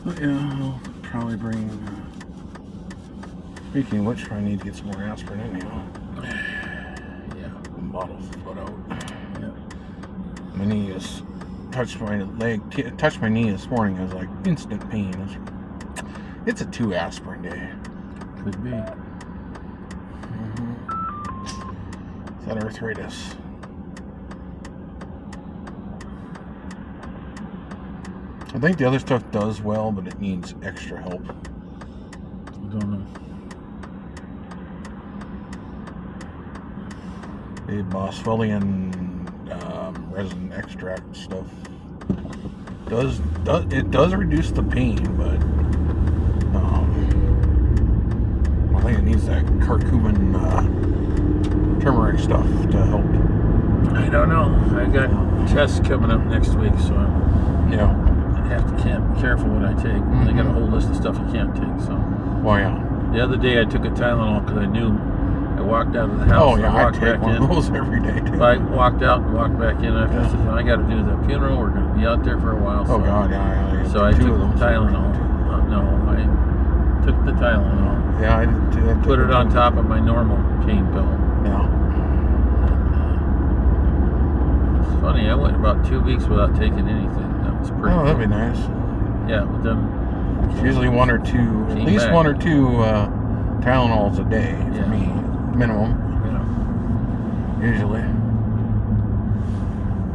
But yeah, I'll probably bring. Speaking of which, I need to get some more aspirin anyhow. Yeah. Bottles put out. Yeah. My knee is touched my leg, touched my knee this morning. I was like instant pain. It's a 2 aspirin day. Could be. Is that arthritis? I think the other stuff does well, but it needs extra help. I don't know. The Boswellian resin extract stuff does reduce the pain, but I think it needs that curcumin turmeric stuff to help. I don't know. I got tests coming up next week, so Yeah. I have to be careful what I take. They got a whole list of stuff you can't take. So. Well, yeah. The other day I took a Tylenol because I knew I walked out of the house. Oh yeah, I walked take back one in. of those every day too. I walked out and walked back in after. I said, I got to do the funeral. We're going to be out there for a while. Oh God, yeah. So I took the Tylenol. No, I took the Tylenol. Yeah, I did too. Put it on top of my normal pain pill. Yeah. It's funny. I went about 2 weeks without taking anything. That was pretty. Oh, that'd be nice. Yeah, but then It's usually 1 or 2, at least back. 1 or 2 Tylenols a day for me, minimum. Yeah. Usually.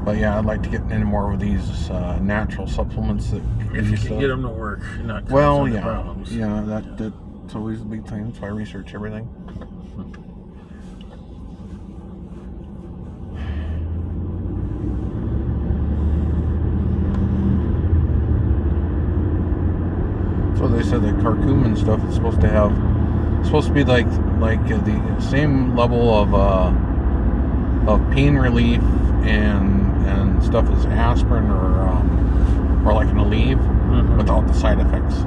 But yeah, I'd like to get into more of these natural supplements that If you can get them to work, not well, the yeah, problems. yeah, that's always the big thing. That's why I research everything. So they said that curcumin stuff is supposed to be like the same level of pain relief and stuff as aspirin or like an Aleve without the side effects.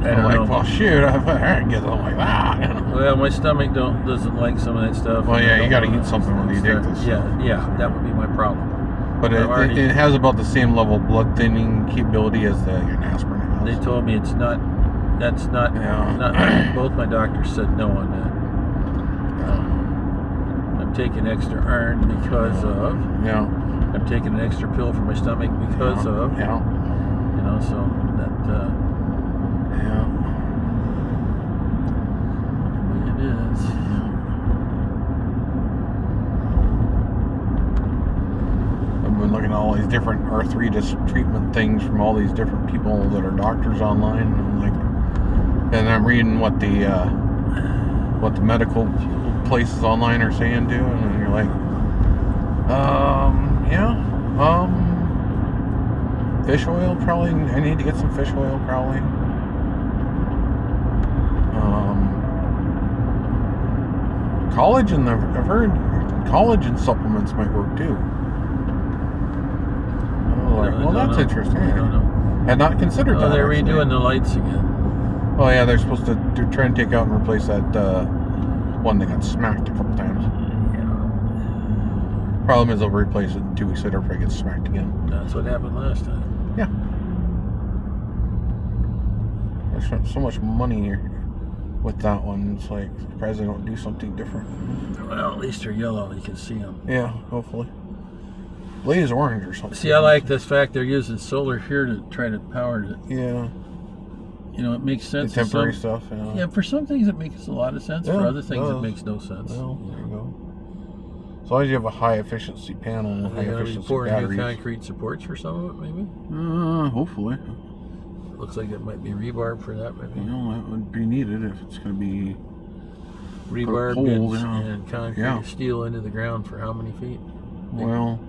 I don't know. Well, shoot, I can get something like that. Well, my stomach doesn't like some of that stuff. Well, yeah, you got to eat something when you take this. Yeah, that would be my problem. But it has about the same level of blood thinning capability as the aspirin has. They told me it's not. That's not. Not both my doctors said no on that. I'm taking extra iron because of. Yeah. I'm taking an extra pill for my stomach because of. Yeah. You know, so that. Yeah. It is. I've been looking at all these different arthritis treatment things from all these different people that are doctors online, and I'm reading what the medical places online are saying too, and then you're like, fish oil probably. I need to get some fish oil probably. Collagen. I've heard collagen supplements might work too. Well, that's interesting. I don't know. Had not considered that. They're actually. redoing the lights again. Oh yeah, they're supposed to try and take out and replace that one that got smacked a couple times. Yeah. Problem is they'll replace it in 2 weeks later if it gets smacked again. That's what happened last time. Yeah. There's so much money here with that one. It's like, surprised they don't do something different. Well, at least they're yellow. You can see them. Yeah, hopefully. Blaze orange or something. See, I like this fact they're using solar here to try to power it. Yeah. You know, it makes sense. The temporary stuff. Yeah. Yeah, for some things it makes a lot of sense. Yeah, For other things it it makes no sense. Well, there you go. As long as you have a high efficiency panel and high efficiency pouring new batteries. concrete supports for some of it, maybe? Hopefully. Looks like it might be rebarb for that, maybe. You know, that would be needed if it's going to be Rebarb cold, and concrete steel into the ground for how many feet? Well,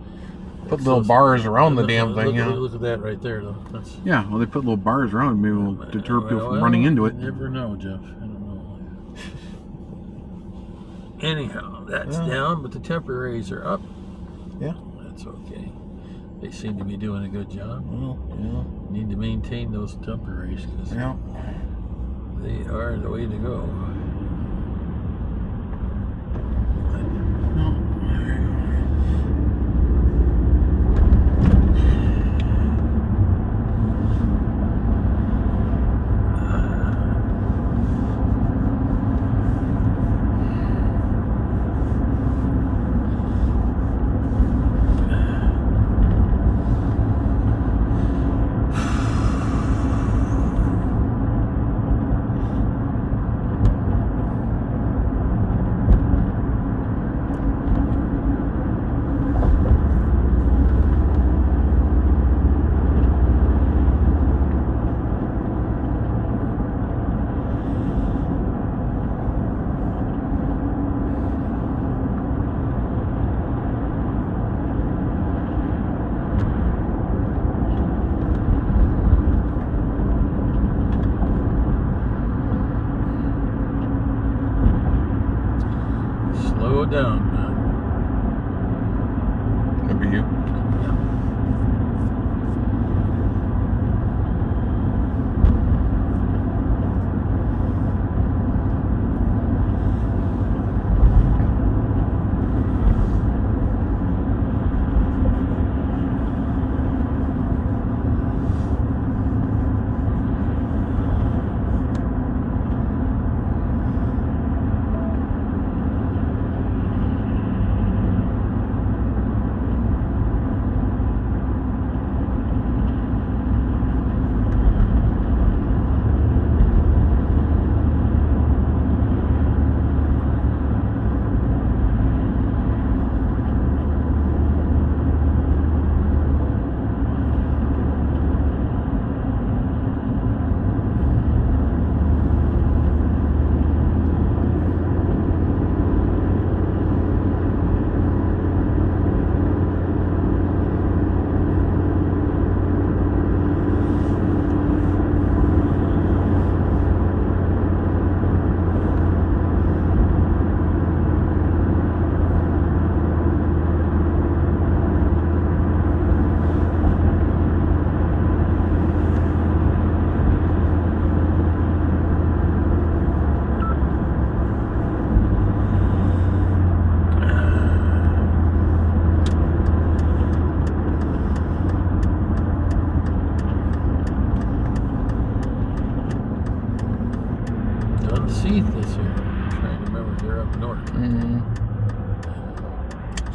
put little bars around the damn thing. Look at that right there, though. That's, yeah, well, they put little bars around. Maybe it'll deter people from running into it. You never know, Jeff. I don't know. Anyhow, that's down, but the temporaries are up. Yeah. That's okay. They seem to be doing a good job. Well, yeah. Need to maintain those temporaries because Yeah. they are the way to go. it down. That'd be you.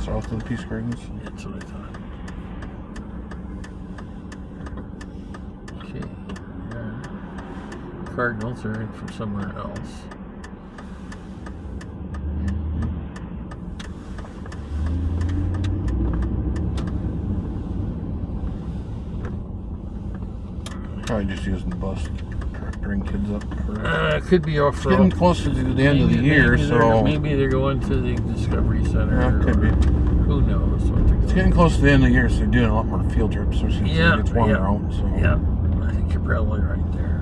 South of the Peace Gardens. That's what I thought. Okay. Cardinals are in from somewhere else. Probably just using the bus to bring kids up. Could be off. It's getting closer to the end of the year, so maybe they're going to the Discovery Center. Yeah, could be. Who knows what they're It's getting close to the end of the year, so they're doing a lot more field trips. So it's warmer out. So yeah, I think you're probably right there.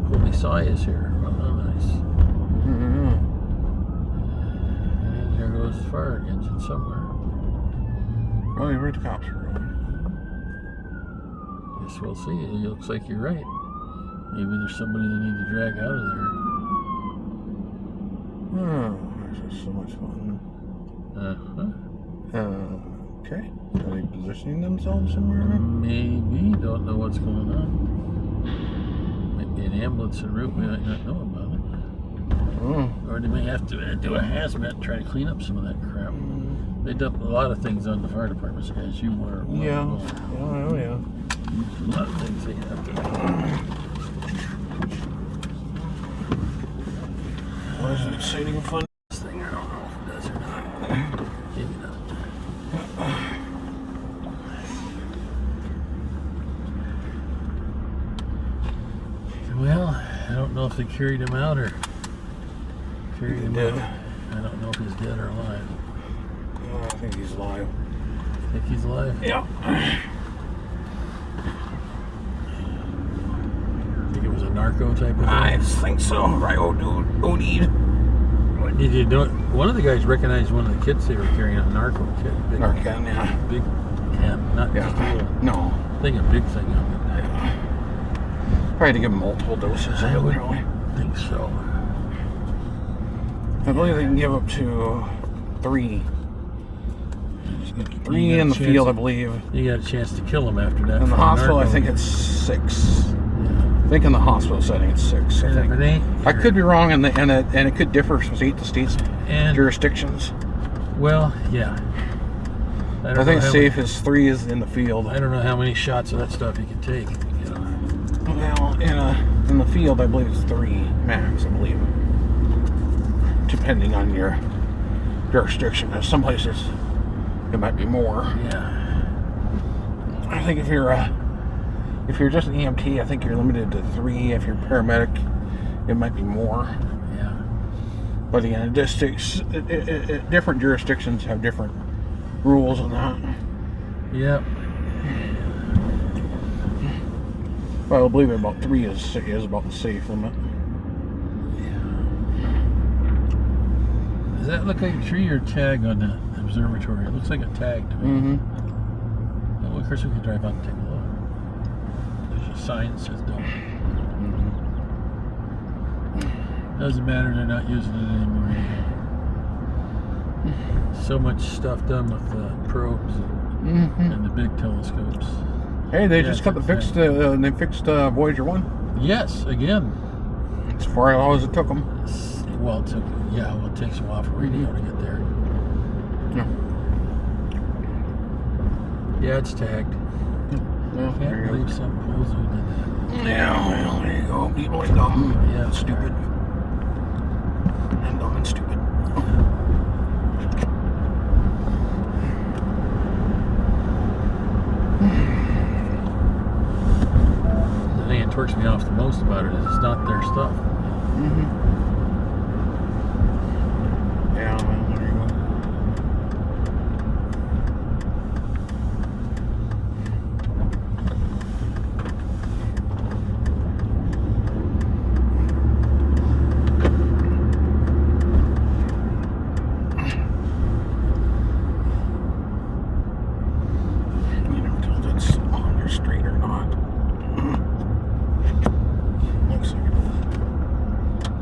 Holy Sai is here. Oh, nice. Mm-hmm. And there goes the fire engine somewhere. Oh, you heard the cops are rolling. Guess we'll see. It looks like you're right. Maybe there's somebody they need to drag out of there. Oh, this is so much fun. Okay. Are they positioning themselves somewhere? Maybe. Don't know what's going on. Maybe an ambulance en route. We might not know about it. Oh. Or they may have to do a hazmat and try to clean up some of that crap. They dump a lot of things on the fire departments, as you were. Yeah. Oh, yeah. A lot of things they have to do. Why is it exciting and fun? This thing, I don't know if it does or not. Maybe not. Well, I don't know if they carried him out or carried him out. I don't know if he's dead or alive. Oh, I think he's alive. Think he's alive? Yeah. Think it was a narco type of thing? I think so. Right, old dude. OD'd. Did you know? One of the guys recognized one of the kids they were carrying a narco kit. Narcan, yeah. Big can, not just a little No. thing, a big thing of it. Probably to give him multiple doses. I would think so. I believe they can give up to 3. 3 in the field, I believe. You got a chance to kill him after that. In the hospital, I think it's 6. I think in the hospital setting it's 6. I think. I could be wrong, and it could differ from state to state jurisdictions. Well, yeah. I think safe is 3 is in the field. I don't know how many shots of that stuff you can take. You know. Well, in the field, I believe it's 3 max. I believe, depending on your jurisdiction. Some places it might be more. Yeah. I think if you're just an EMT, I think you're limited to 3. If you're paramedic, it might be more. Yeah. But again, different jurisdictions have different rules on that. Yep. Well, I believe about 3 is about the safe limit. Yeah. Does that look like a tree or a tag on the observatory? It looks like a tag to me. Well, of course, we can drive out and take a look. There's a sign that says don't. Doesn't matter, they're not using it anymore. So much stuff done with the probes and the big telescopes. Hey, they just got fixed Voyager 1. Yes, again. As far as it took them. Well, it takes a while for radio to get there. Yeah, it's tagged. Well, Can't believe some fools who did that. Yeah, well, there you go. People are dumb. Yeah, stupid. And dumb and stupid. The thing that torques me off the most about it is it's not their stuff. Yeah, well, there you go. You never tell if it's on or straight or not. Looks like it is.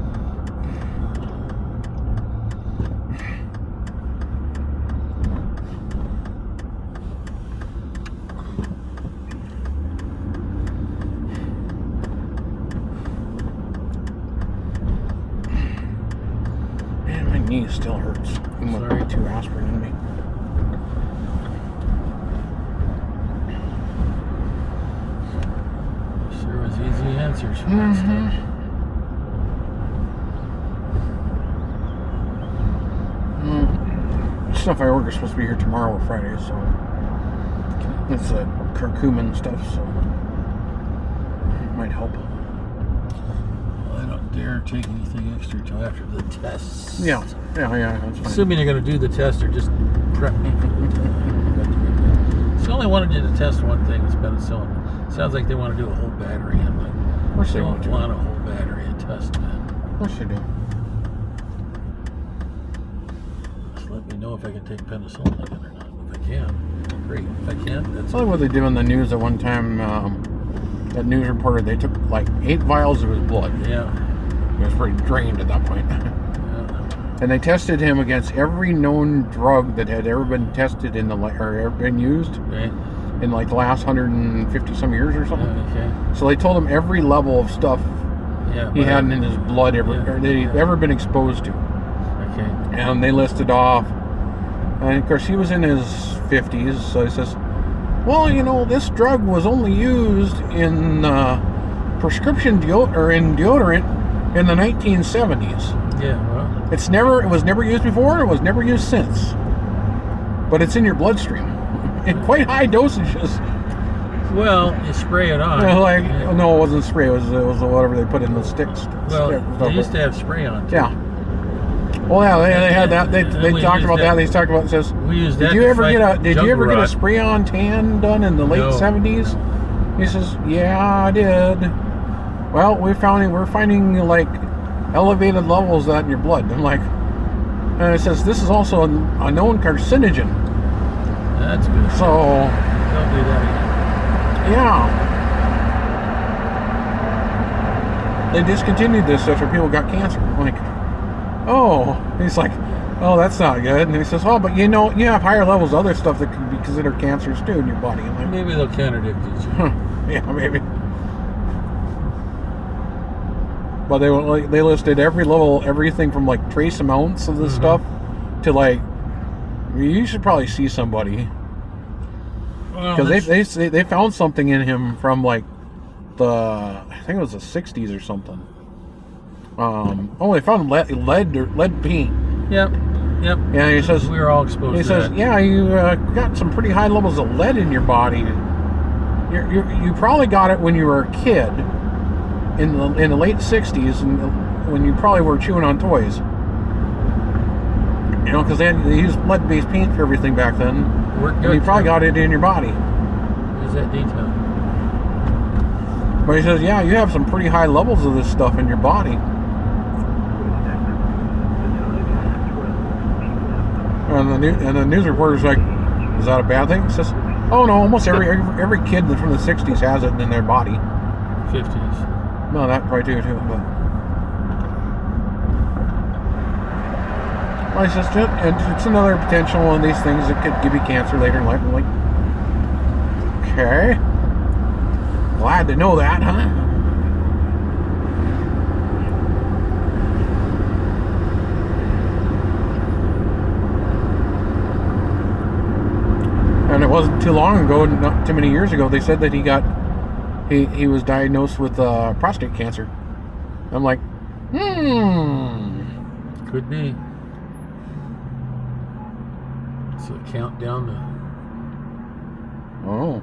Man, my knee still hurts. I'm Sorry. 2 aspirin in me. Sure was easy answers for that stuff. Stuff I ordered is supposed to be here tomorrow or Friday, so it's curcumin stuff, so it might help. Well, I don't dare take anything extra until after the tests. Yeah, that's fine. Assuming you're going to do the test or just prep me for the test. So I only wanted you to test one thing, it's penicillin. Sounds like they want to do a whole battery. I'm like, Of course they don't want to. want a whole battery of test, man. Of course they do. Just let me know if I can take penicillin again or not. If I can, great. If I can't, that's That's like what they did on the news at one time. That news reporter, they took like 8 vials of his blood. yeah. He was pretty drained at that point. Yeah. And they tested him against every known drug that had ever been tested in or ever been used Right. in like the last 150 some years or something. Okay. So they told him every level of stuff Yeah. he had in his blood or that he'd ever been exposed to. Okay. And they listed off. And of course, he was in his 50s, so he says, well, you know, this drug was only used in prescription deodorant in the 1970s. Yeah. Well. It was never used before, it was never used since. But it's in your bloodstream in quite high dosages. Well, you spray it on. No, it wasn't spray. It was whatever they put in the sticks. Well, they used to have spray on. Too. Yeah. Well, yeah, they had that. They talked about that. They talked about it. Says, We used that. did you ever get a rot. spray-on tan done in the late No. 70s? He says, yeah, I did. Well, we're finding like elevated levels of that in your blood. I'm like, and it says this is also a known carcinogen. That's good. So Don't do that again. yeah, they discontinued this after people got cancer. I'm like, oh, he's like, oh, that's not good. And he says, oh, but you know, you have higher levels of other stuff that could be considered cancers too in your body. I'm like, Maybe they'll contradict each other. yeah, maybe. But they listed every level, everything from like trace amounts of this stuff to like, you should probably see somebody because they found something in him from like I think it was the 60s or something. They found lead paint. Yep. Yeah, he says we were all exposed. He to says, that. yeah, you got some pretty high levels of lead in your body. You probably got it when you were a kid in the late 60s, and when you probably were chewing on toys. You know, because they used lead-based paint for everything back then. Worked good. And you probably got it in your body. Where's that detail? But he says, yeah, you have some pretty high levels of this stuff in your body. And the news reporter's like, is that a bad thing? He says, oh no, almost every kid from the 60s has it in their body. 50s. No, that probably too. But well, it's another potential one of these things that could give you cancer later in life. I'm like, okay, glad to know that, huh? And it wasn't too long ago, not too many years ago, they said that he was diagnosed with prostate cancer. I'm like, Could be. It's a countdown to... Oh.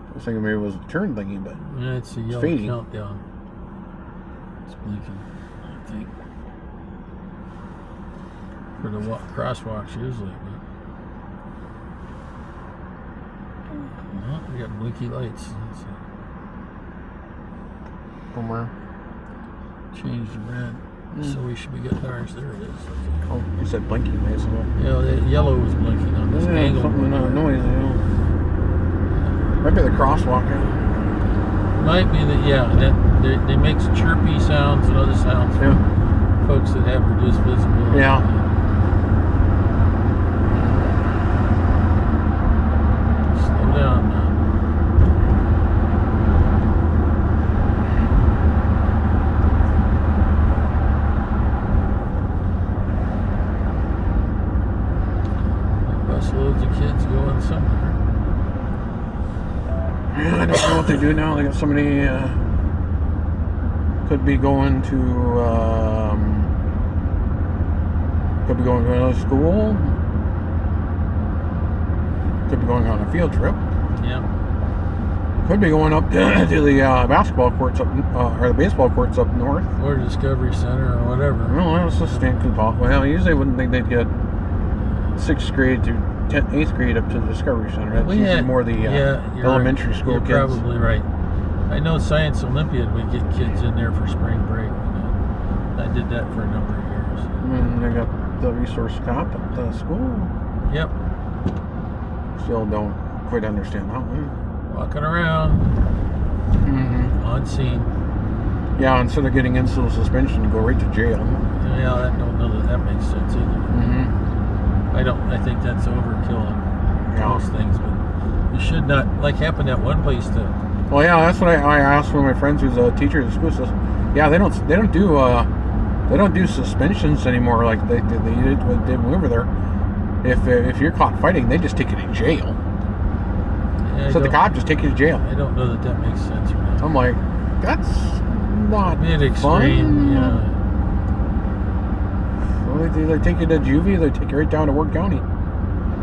I was thinking maybe it was a turn thingy, but Yeah, it's a yellow fading. countdown. It's blinking, I think. For the crosswalks usually, but well, we got blinky lights. somewhere. Changed to red, so we should be getting ours. There it is. Oh, you said blinking, I said. Yeah, the yellow was blinking on this angle. Something noise. Might be the crosswalk. Might be that they make chirpy sounds and other sounds for folks that have reduced visibility. Yeah. Down now. Bus loads of kids going somewhere. Yeah, I don't know what they do now. They got somebody could be going to another school. Could be going on a field trip. Yeah. Could be going up to the basketball courts up, or the baseball courts up north. Or Discovery Center or whatever. Well, that's just well, usually I wouldn't think they'd get 6th grade to 8th grade up to the Discovery Center. That's usually more the elementary school kids. You're probably right. I know Science Olympiad would get kids in there for spring break. I did that for a number of years. And they got the resource cop at the school. Yep. Still don't quite understand that one. Walking around. On scene. Yeah, instead of getting instant suspension, you go right to jail. Yeah, I don't know that makes sense either. I think that's overkill on most things, but you should not, like happened at one place too. Well, yeah, that's what I asked one of my friends who's a teacher at the school. Says, yeah, they don't do suspensions anymore like they did when we were there. If you're caught fighting, they just take you to jail. Yeah, so the cop just take you to jail. I don't know that makes sense or not. I'm like, that's not a bit extreme. Yeah. Well, they take you to juvie. They take you right down to Ward County.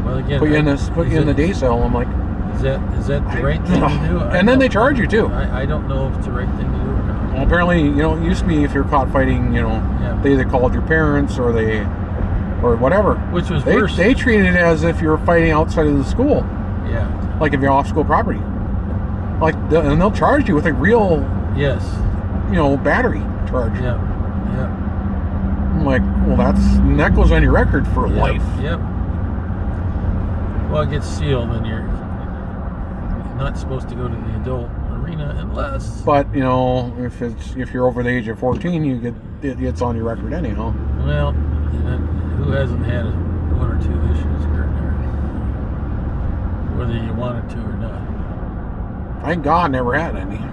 Well, again, put you in the day cell. I'm like, is that the right thing to do? And then they charge you too. I don't know if it's the right thing to do or not. Well, apparently, it used to be if you're caught fighting, they either called your parents or whatever. Which was worse. They treated it as if you were fighting outside of the school. Yeah. Like if you're off school property. And they'll charge you with a real. Yes. Battery charge. Yeah. Yeah. I'm like, well, that goes on your record for life. Yep. Well, it gets sealed, and you're not supposed to go to the adult arena unless. But if you're over the age of 14, it's on your record anyhow. Well, who hasn't had one or two issues here and there, whether you wanted to or not? Thank God, never had any. Yeah.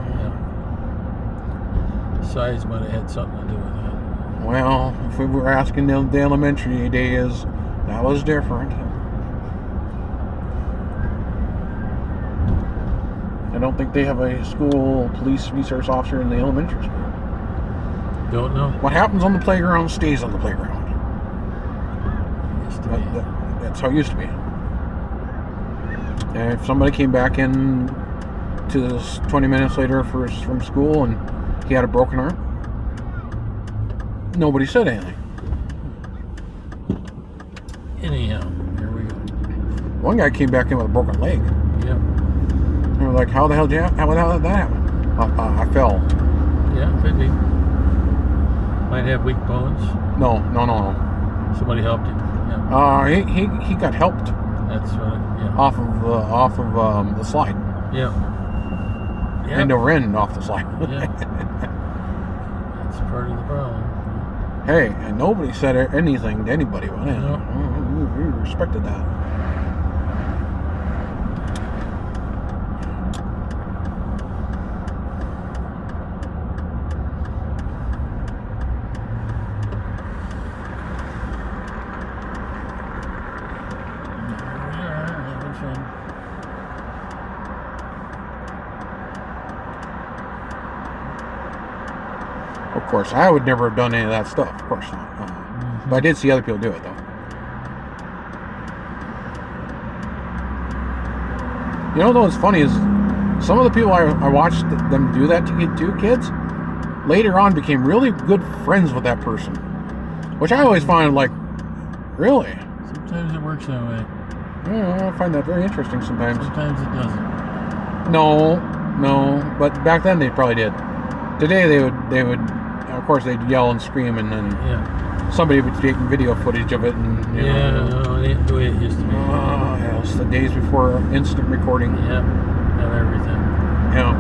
Size might have had something to do with that. Well, if we were asking the elementary days, that was different. I don't think they have a school police resource officer in the elementary school. Don't know. What happens on the playground stays on the playground. That's how it used to be. And if somebody came back in to us 20 minutes later from school and he had a broken arm, nobody said anything. Anyhow, here we go. One guy came back in with a broken leg. Yep. And we're like, how the hell did that happen? I fell. Yeah, could be. Might have weak bones. No. Somebody helped him. Yeah. He got helped That's what. Yeah. off of the slide. Yeah. Yeah. And over end off the slide. Yeah. That's part of the problem. Hey, and nobody said anything to anybody about it. No. We respected that. Of course, I would never have done any of that stuff. Of course not. But I did see other people do it, though. You know, though, what's funny is some of the people I watched them do that to kids later on became really good friends with that person, which I always find like, really. Sometimes it works that way. Yeah, I find that very interesting sometimes. Sometimes it doesn't. No, but back then they probably did. Today they would, of course, they'd yell and scream, and then somebody would take video footage of it, and the way it used to be. Yes, the days before instant recording. Yeah, of everything. Yeah.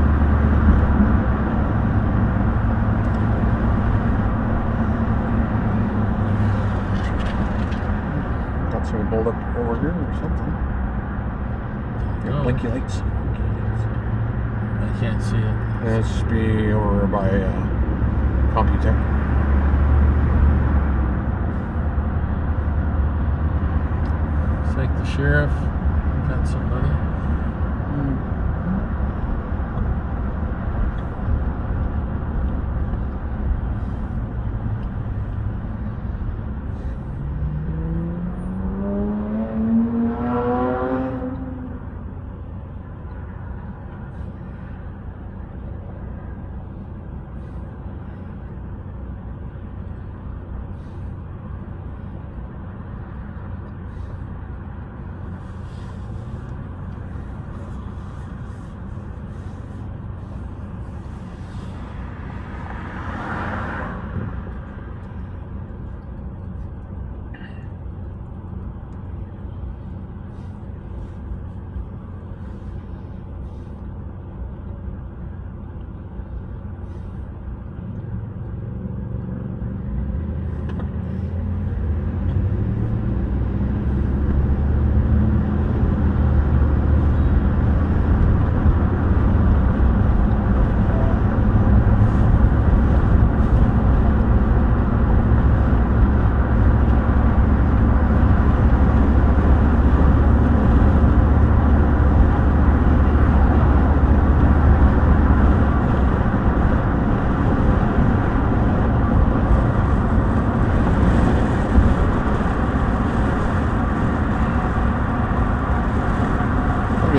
Got some build up over here or something. Yeah, blinky lights. I can't see it. This be over by Computech. It's like the sheriff got somebody.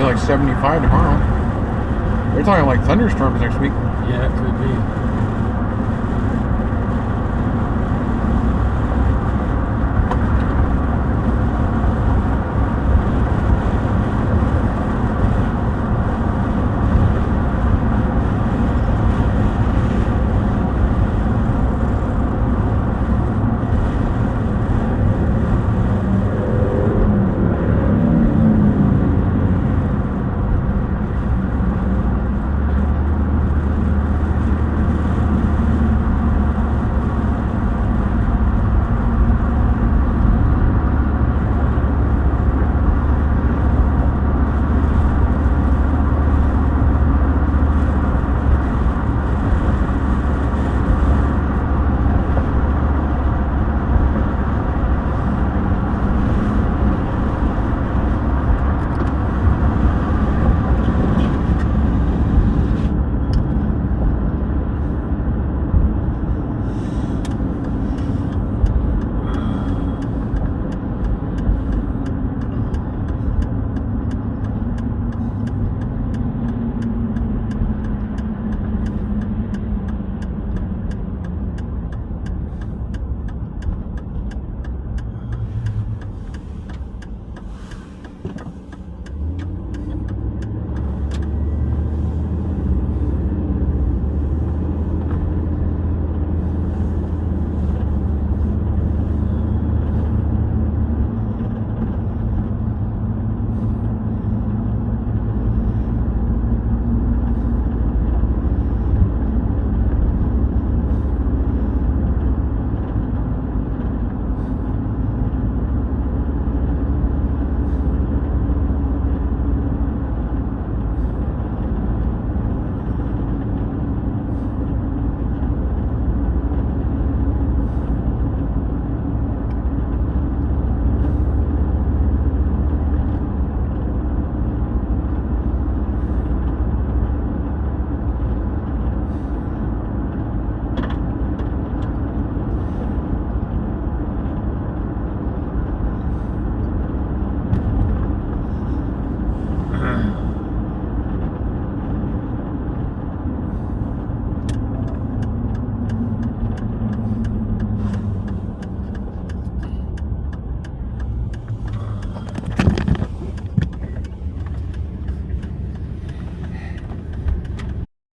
Like 75 tomorrow. They're talking like thunderstorms next week. Yeah, it could be.